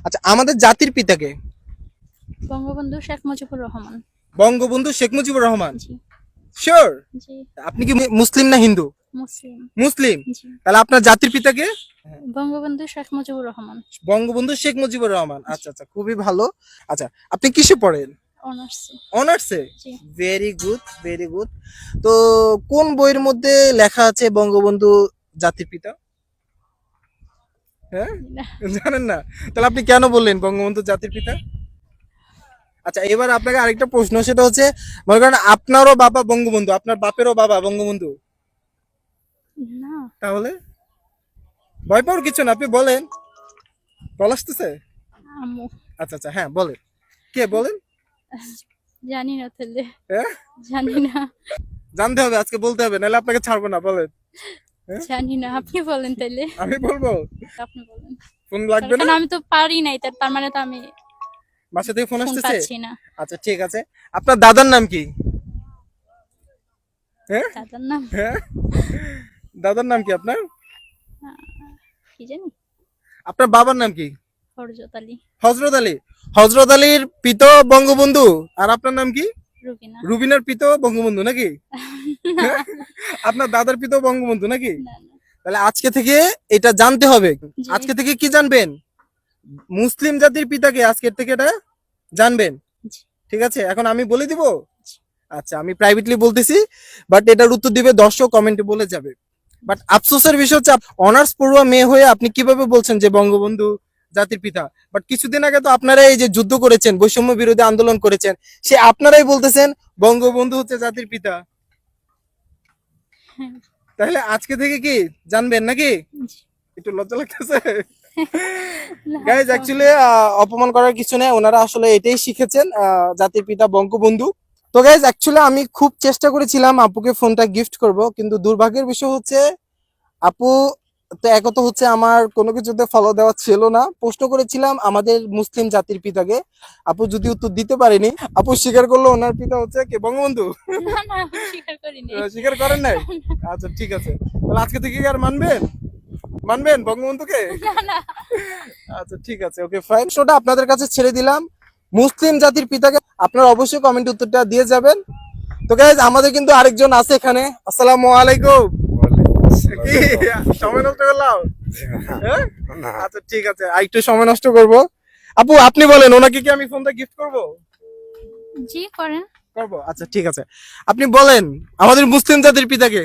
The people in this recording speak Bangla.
আচ্ছা, আমাদের জাতির পিতাকে? বঙ্গবন্ধু শেখ মুজিবুর রহমান। বঙ্গবন্ধু শেখ মুজিবুর রহমান। জি। শিওর? জি। আপনি কি মুসলিম না হিন্দু? মুসলিম। মুসলিম। জি। তাহলে আপনার জাতির পিতাকে? বঙ্গবন্ধু শেখ মুজিবুর রহমান। বঙ্গবন্ধু শেখ মুজিবুর রহমান। জি। আচ্ছা আচ্ছা, খুবই ভালো। আচ্ছা, আপনি কিসে পড়েন? অনার্সে। অনার্সে? জি। Very good, very good. তো কোন বইয়ের মধ্যে লেখা আছে বঙ্গবন্ধু জাতির পিতা? হ্যাঁ, না। জানেন না? তাহলে আপনি কেন বললেন বঙ্গবন্ধু জাতির পিতা? আচ্ছা, এবার আপনাকে আরেকটা প্রশ্ন, সেটা হচ্ছে মনে করেন আপনারও বাবা বঙ্গবন্ধু, আপনার বাপেরও বাবা বঙ্গবন্ধু, না। তাহলে? ভয় পাওয়ার কিছু না, আপনি বলেন। বল আসতেছে? আম্মু। আচ্ছা আচ্ছা, হ্যাঁ বলেন। কে বলেন? জানি না তাহলে। হ্যাঁ, জানি না। জানতে হবে, আজকে বলতে হবে, নাহলে আপনাকে ছাড়বো না। বলেন। হ্যাঁ? জানি না, আপনি বলেন তাইলে। আমি বলবো? আপনি বলেন। ফোন লাগবে কারণ না? আমি তো পারি নাই, তার মানে তো আমি বাসা থেকে ফোন ফোন আসতেছে? পাচ্ছি না। আচ্ছা ঠিক আছে। আপনার দাদার নাম কি? হ্যাঁ, দাদার নাম হ্যাঁ, দাদার নাম কি আপনার? আহ, কি জানি। আপনার বাবার নাম কি? ফরজত আলী। হজরত আলী। হজরত আলীর পিতা বঙ্গবন্ধু। আর আপনার নাম কি? রুবিনা। রুবিনার পিতা বঙ্গবন্ধু নাকি? না। হ্যাঁ? আপনার দাদার পিতা বঙ্গবন্ধু নাকি? না, না। তাহলে আজকে থেকে এটা জানতে হবে। জি। আজকে থেকে কি জানবেন? মুসলিম জাতির পিতাকে আজকের থেকে এটা জানবেন। জি। ঠিক আছে, এখন আমি বলে দিব। জি। আচ্ছা, আমি প্রাইভেটলি বলতেছি, বাট এটার উত্তর দিবে দর্শক, কমেন্টে বলে যাবে। বাট আফসোসের বিষয় হচ্ছে অনার্স পড়ুয়া মেয়ে হয়ে আপনি কিভাবে বলছেন যে বঙ্গবন্ধু জাতির পিতা? বাট কিছুদিন আগে তো আপনারা এই যে যুদ্ধ করেছেন, বৈষম্য বিরোধী আন্দোলন করেছেন, সে আপনারাই বলতেছেন বঙ্গবন্ধু হচ্ছে জাতির পিতা। হ্যাঁ। তাহলে আজকে থেকে কি জানবেন নাকি? জি। একটু লজ্জা লাগতেছে। না, গাইজ, অ্যাকচুয়ালি অপমান করার কিছু নেই, ওনারা আসলে এটাই শিখেছেন, জাতির পিতা বঙ্গবন্ধু। তো গাইজ, অ্যাকচুয়ালি আমি খুব চেষ্টা করেছিলাম আপুকে ফোনটা গিফট করব, কিন্তু দুর্ভাগ্যের বিষয় হচ্ছে আপু তো একত হচ্ছে আমার কোনো কিছুতে ফলো দেওয়া ছিল না। প্রশ্ন করেছিলাম আমাদের মুসলিম জাতির পিতাকে, আপু যদি উত্তর দিতে পারেনি, আপু স্বীকার করলো ওনার পিতা হচ্ছে কে, বঙ্গবন্ধু। না, না, আমি স্বীকার করিনি। স্বীকার করেন নাই? আচ্ছা ঠিক আছে, তাহলে আজকে থেকে কি আর মানবেন? মানবেন বঙ্গবন্ধুকে? না, না। আচ্ছা ঠিক আছে, ওকে ফাইন। শোটা আপনাদের কাছে ছেড়ে দিলাম। মুসলিম জাতির পিতাকে আপনারা অবশ্যই কমেন্ট উত্তরটা দিয়ে যাবেন। তো গাইজ, আমাদের কিন্তু আরেকজন আছে এখানে। আসসালামু আলাইকুম। কি সময় নষ্ট করলাম? হ্যাঁ? আচ্ছা ঠিক আছে, আর একটু সময় নষ্ট করব। আপু আপনি বলেন, ওনাকে কি আমি ফোনটা গিফট করব? জি, করেন। করব, আচ্ছা ঠিক আছে। আপনি বলেন আমাদের মুসলিম জাতির পিতাকে।